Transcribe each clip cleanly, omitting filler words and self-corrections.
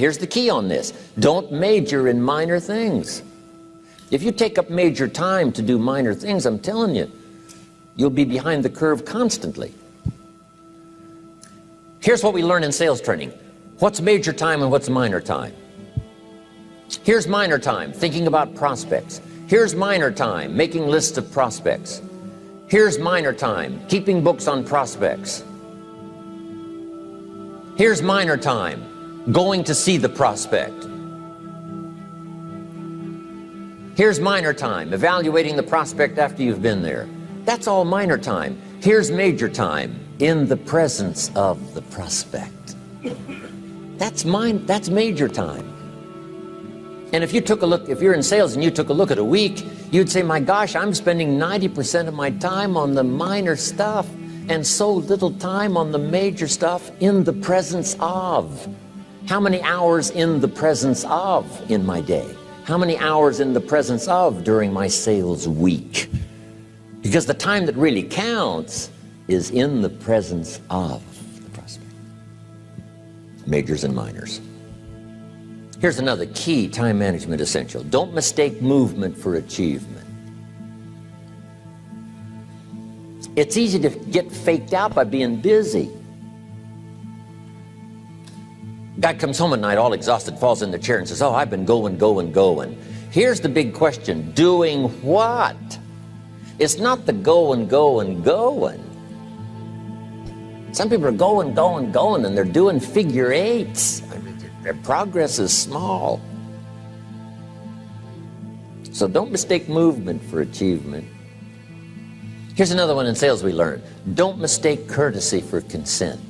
Here's the key on this. Don't major in minor things. If you take up major time to do minor things, I'm telling you, you'll be behind the curve constantly. Here's what we learn in sales training. What's major time and what's minor time? Here's minor time, thinking about prospects. Here's minor time, making lists of prospects. Here's minor time, keeping books on prospects. Here's minor time, going to see the prospect. Here's minor time, evaluating the prospect after you've been there. That's all minor time. Here's major time, in the presence of the prospect. That's major time. And if you took a look, if you're in sales and you took a look at a week, you'd say, my gosh, I'm spending 90% of my time on the minor stuff and so little time on the major stuff in the presence of. How many hours in the presence of in my day? How many hours in the presence of during my sales week? Because the time that really counts is in the presence of the prospect. Majors and minors. Here's another key time management essential. Don't mistake movement for achievement. It's easy to get faked out by being busy. Guy comes home at night all exhausted, falls in the chair and says, oh, I've been going. Here's the big question. Doing what? It's not the going. Some people are going, and they're doing figure eights. I mean, their progress is small. So don't mistake movement for achievement. Here's another one in sales we learned. Don't mistake courtesy for consent.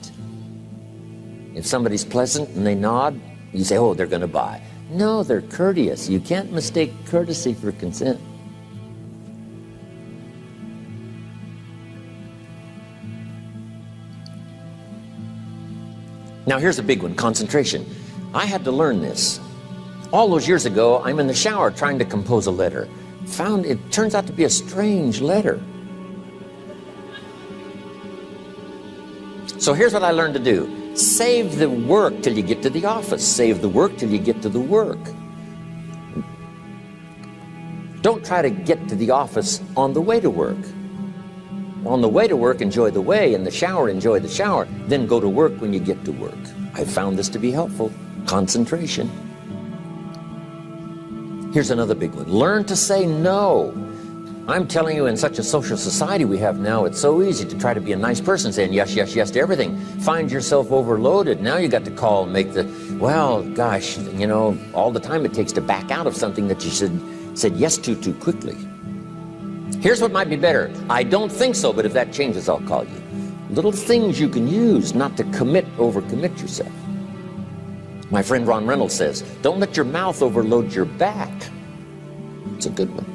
If somebody's pleasant and they nod, you say, oh, they're going to buy. No, they're courteous. You can't mistake courtesy for consent. Now here's a big one, concentration. I had to learn this. All those years ago, I'm in the shower trying to compose a letter. Found it turns out to be a strange letter. So here's what I learned to do. Save the work till you get to the office. Save the work till you get to the work. Don't try to get to the office on the way to work. On the way to work, enjoy the way. In the shower, enjoy the shower. Then go to work when you get to work. I found this to be helpful. Concentration. Here's another big one. Learn to say no. I'm telling you, in such a social society we have now, it's so easy to try to be a nice person, saying yes to everything. Find yourself overloaded. Now you got to call and make the, well, gosh, you know, all the time it takes to back out of something that you said yes to too quickly. Here's what might be better. I don't think so, but if that changes, I'll call you. Little things you can use not to overcommit yourself. My friend Ron Reynolds says, don't let your mouth overload your back. It's a good one.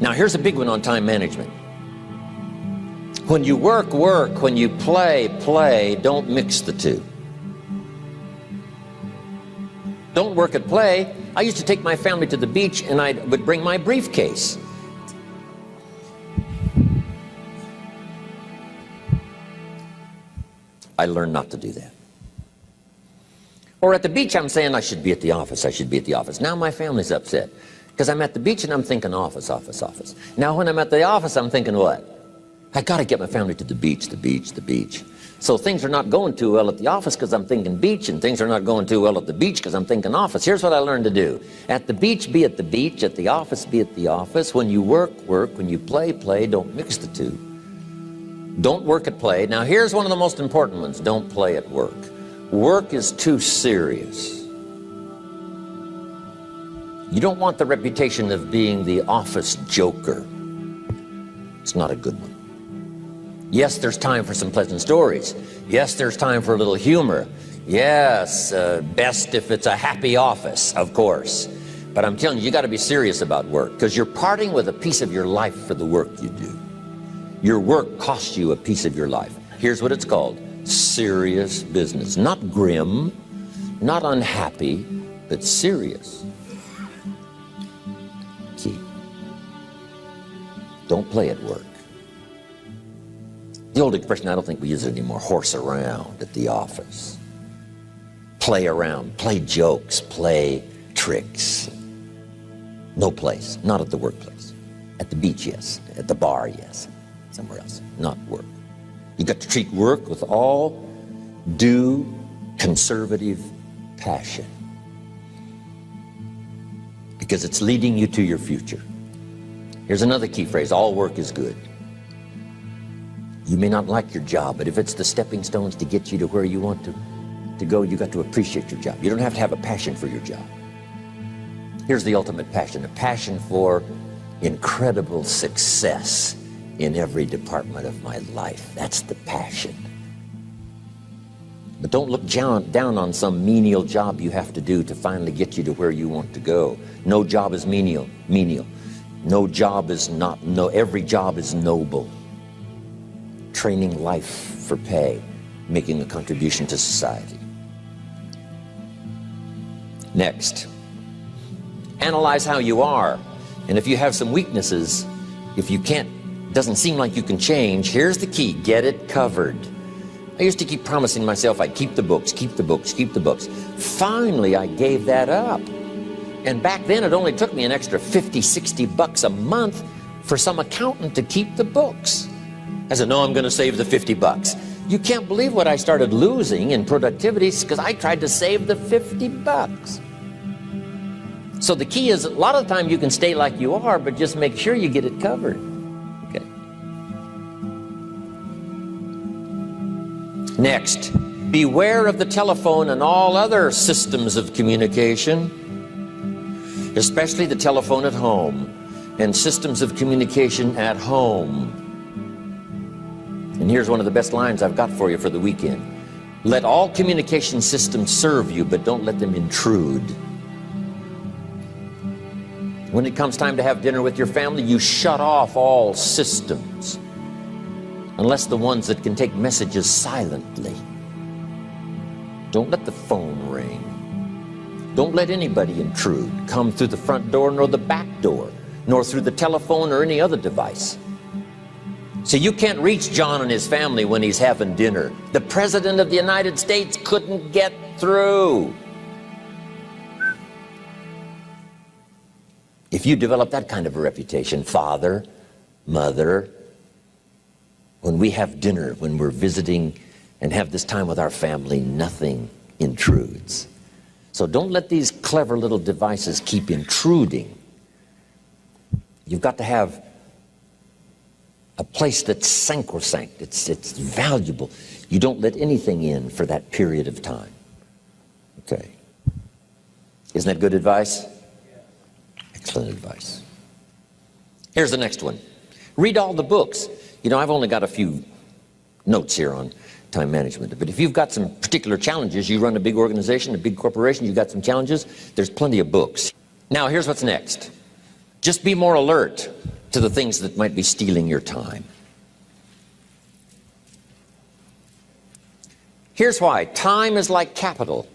Now here's a big one on time management. When you work, when you play, don't mix the two. Don't work at play. I used to take my family to the beach and I would bring my briefcase. I learned not to do that. Or at the beach, I'm saying I should be at the office. Now my family's upset. Because I'm at the beach and I'm thinking office. Now when I'm at the office, I'm thinking what? I got to get my family to the beach. So things are not going too well at the office because I'm thinking beach, and things are not going too well at the beach because I'm thinking office. Here's what I learned to do. At the beach, be at the beach. At the office, be at the office. When you work. When you play. Don't mix the two. Don't work at play. Now here's one of the most important ones. Don't play at work. Work is too serious. You don't want the reputation of being the office joker. It's not a good one. Yes, there's time for some pleasant stories. Yes, there's time for a little humor. Yes, best if it's a happy office, of course. But I'm telling you, you got to be serious about work, because you're parting with a piece of your life for the work you do. Your work costs you a piece of your life. Here's what it's called. Serious business. Not grim, not unhappy, but serious. Key. Don't play at work. The old expression, I don't think we use it anymore, horse around at the office. Play around, play jokes, play tricks. No place, not at the workplace. At the beach, yes. At the bar, yes. Somewhere else, not work. You got to treat work with all due conservative passion, because it's leading you to your future. Here's another key phrase: all work is good. You may not like your job, but if it's the stepping stones to get you to where you want to go, you got to appreciate your job. You don't have to have a passion for your job. Here's the ultimate passion: a passion for incredible success in every department of my life. That's the passion. But don't look down on some menial job you have to do to finally get you to where you want to go. No job is menial. No job is not, every job is noble. Training life for pay, making a contribution to society. Next, analyze how you are. And if you have some weaknesses, if you can't, doesn't seem like you can change, here's the key: get it covered. I used to keep promising myself I'd keep the books, keep the books, keep the books. Finally, I gave that up. And back then, it only took me an extra 50, 60 bucks a month for some accountant to keep the books. I said, no, I'm going to save the 50 bucks. You can't believe what I started losing in productivity because I tried to save the 50 bucks. So the key is, a lot of the time you can stay like you are, but just make sure you get it covered. Okay. Next, beware of the telephone and all other systems of communication, especially the telephone at home and systems of communication at home. And here's one of the best lines I've got for you for the weekend: let all communication systems serve you, but don't let them intrude. When it comes time to have dinner with your family, you shut off all systems, unless the ones that can take messages silently. Don't let the phone ring. Don't let anybody intrude, come through the front door nor the back door, nor through the telephone or any other device. So you can't reach John and his family when he's having dinner. The President of the United States couldn't get through. If you develop that kind of a reputation, father, mother, when we have dinner, when we're visiting and have this time with our family, nothing intrudes. So don't let these clever little devices keep intruding. You've got to have a place that's sacrosanct, it's valuable. You don't let anything in for that period of time. Okay. Isn't that good advice? Excellent advice. Here's the next one. Read all the books. You know, I've only got a few notes here on time management, but if you've got some particular challenges, you run a big organization, a big corporation, you've got some challenges, there's plenty of books. Now, here's what's next. Just be more alert to the things that might be stealing your time. Here's why. Time is like capital.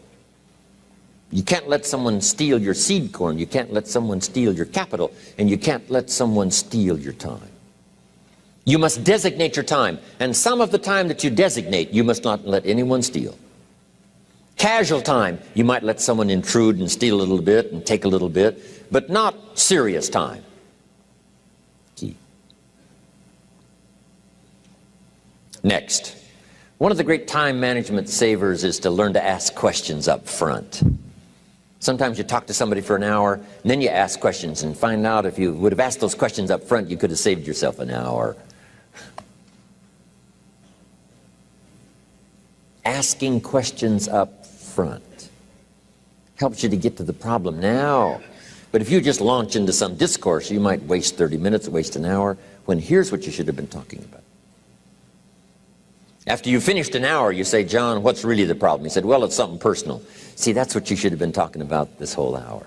You can't let someone steal your seed corn. You can't let someone steal your capital. And you can't let someone steal your time. You must designate your time. And some of the time that you designate, you must not let anyone steal. Casual time, you might let someone intrude and steal a little bit and take a little bit, but not serious time. Key. Next, one of the great time management savers is to learn to ask questions up front. Sometimes you talk to somebody for an hour, and then you ask questions and find out if you would have asked those questions up front, you could have saved yourself an hour. Asking questions up front helps you to get to the problem now. But if you just launch into some discourse, you might waste 30 minutes, waste an hour, when here's what you should have been talking about. After you finished an hour, you say, John, what's really the problem? He said, well, it's something personal. See, that's what you should have been talking about this whole hour.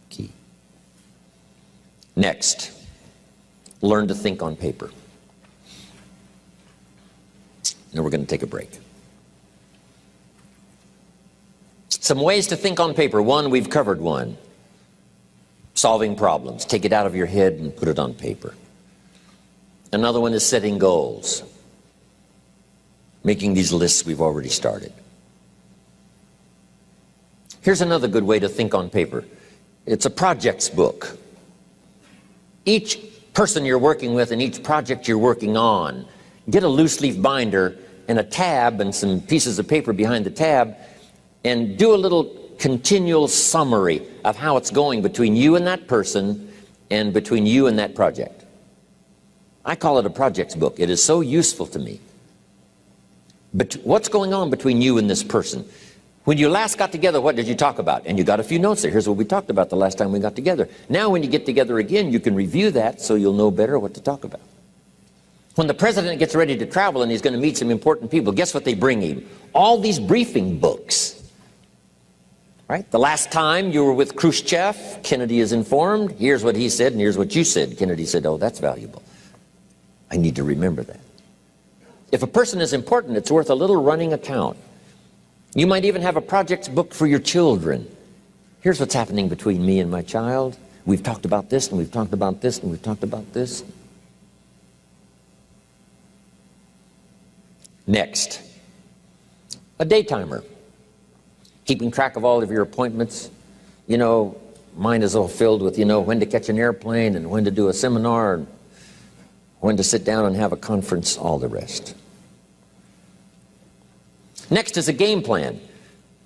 Key. Next, learn to think on paper. Now we're going to take a break. Some ways to think on paper. One, we've covered one. Solving problems. Take it out of your head and put it on paper. Another one is setting goals. Making these lists we've already started. Here's another good way to think on paper. It's a projects book. Each person you're working with and each project you're working on, get a loose leaf binder and a tab and some pieces of paper behind the tab and do a little continual summary of how it's going between you and that person and between you and that project. I call it a projects book. It is so useful to me. But what's going on between you and this person? When you last got together, what did you talk about? And you got a few notes there. Here's what we talked about the last time we got together. Now when you get together again, you can review that so you'll know better what to talk about. When the president gets ready to travel and he's going to meet some important people, guess what they bring him? All these briefing books. Right? The last time you were with Khrushchev, Kennedy is informed. Here's what he said and here's what you said. Kennedy said, oh, that's valuable. I need to remember that. If a person is important, it's worth a little running account. You might even have a projects book for your children. Here's what's happening between me and my child. We've talked about this, and we've talked about this, and we've talked about this. Next, a day timer. Keeping track of all of your appointments. You know, mine is all filled with, when to catch an airplane and when to do a seminar and when to sit down and have a conference, all the rest. Next is a game plan.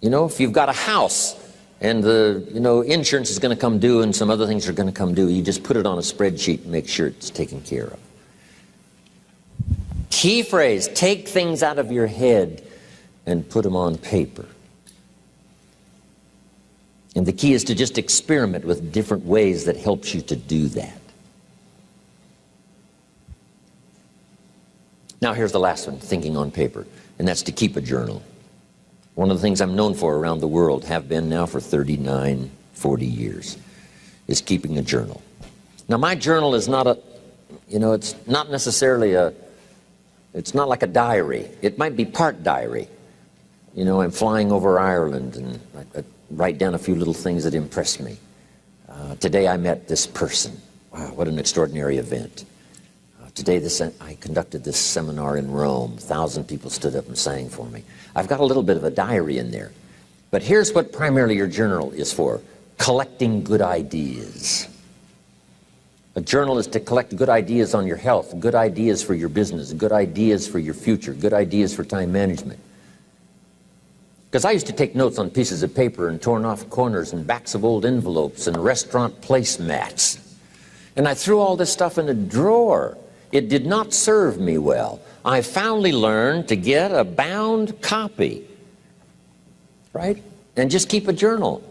If you've got a house and the insurance is going to come due and some other things are going to come due, you just put it on a spreadsheet and make sure it's taken care of. Key phrase, take things out of your head and put them on paper. And the key is to just experiment with different ways that helps you to do that. Now here's the last one, thinking on paper, and that's to keep a journal. One of the things I'm known for around the world, have been now for 39, 40 years, is keeping a journal. Now my journal is not it's not necessarily it's not like a diary. It might be part diary. I'm flying over Ireland and I write down a few little things that impress me. Today I met this person. Wow, what an extraordinary event. Today I conducted this seminar in Rome. 1,000 people stood up and sang for me. I've got a little bit of a diary in there. But here's what primarily your journal is for. Collecting good ideas. A journal is to collect good ideas on your health, good ideas for your business, good ideas for your future, good ideas for time management. Because I used to take notes on pieces of paper and torn off corners and backs of old envelopes and restaurant placemats. And I threw all this stuff in a drawer. It did not serve me well. I finally learned to get a bound copy, right? And just keep a journal,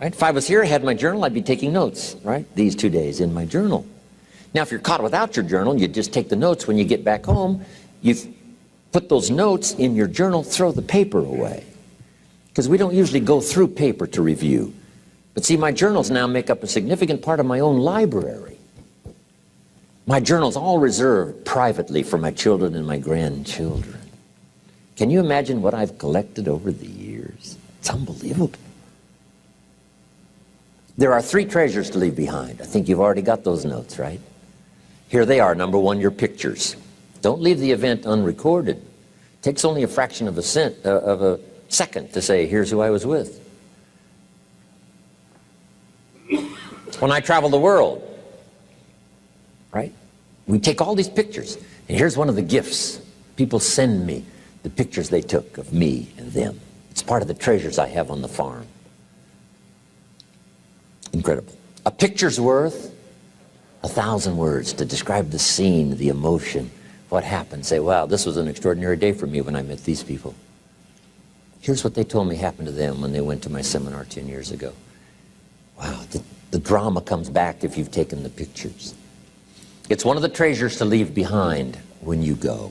right? If I was here, I had my journal, I'd be taking notes, right? These 2 days in my journal. Now, if you're caught without your journal, you just take the notes when you get back home. You put those notes in your journal, throw the paper away. Because we don't usually go through paper to review. But see, my journals now make up a significant part of my own library. My journal's all reserved privately for my children and my grandchildren. Can you imagine what I've collected over the years? It's unbelievable. There are 3 treasures to leave behind. I think you've already got those notes, right? Here they are. Number 1, your pictures. Don't leave the event unrecorded. It takes only a fraction of a second to say, here's who I was with. When I travel the world, right? We take all these pictures, and here's one of the gifts. People send me the pictures they took of me and them. It's part of the treasures I have on the farm. Incredible. A picture's worth 1,000 words to describe the scene, the emotion, what happened. Say, wow, this was an extraordinary day for me when I met these people. Here's what they told me happened to them when they went to my seminar 10 years ago. Wow, the drama comes back if you've taken the pictures. It's one of the treasures to leave behind when you go.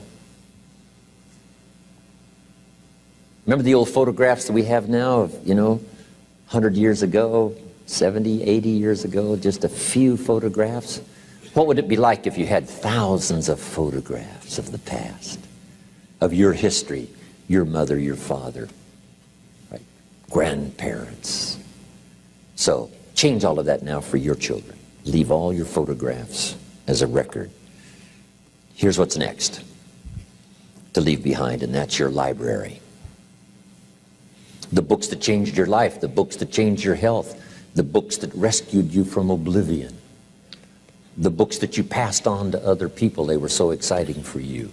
Remember the old photographs that we have now of, 100 years ago, 70, 80 years ago, just a few photographs? What would it be like if you had thousands of photographs of the past, of your history, your mother, your father, right? Grandparents? So change all of that now for your children. Leave all your photographs as a record Here's what's next to leave behind, and that's your library. The books that changed your life, the books that changed your health, the books that rescued you from oblivion, the books that you passed on to other people, they were so exciting for you,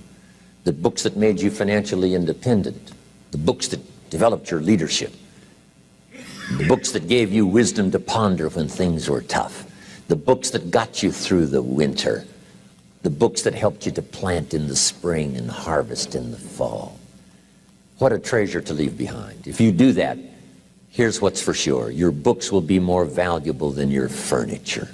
the books that made you financially independent, the books that developed your leadership, the books that gave you wisdom to ponder when things were tough, the books that got you through the winter, the books that helped you to plant in the spring and harvest in the fall. What a treasure to leave behind. If you do that, here's what's for sure. Your books will be more valuable than your furniture.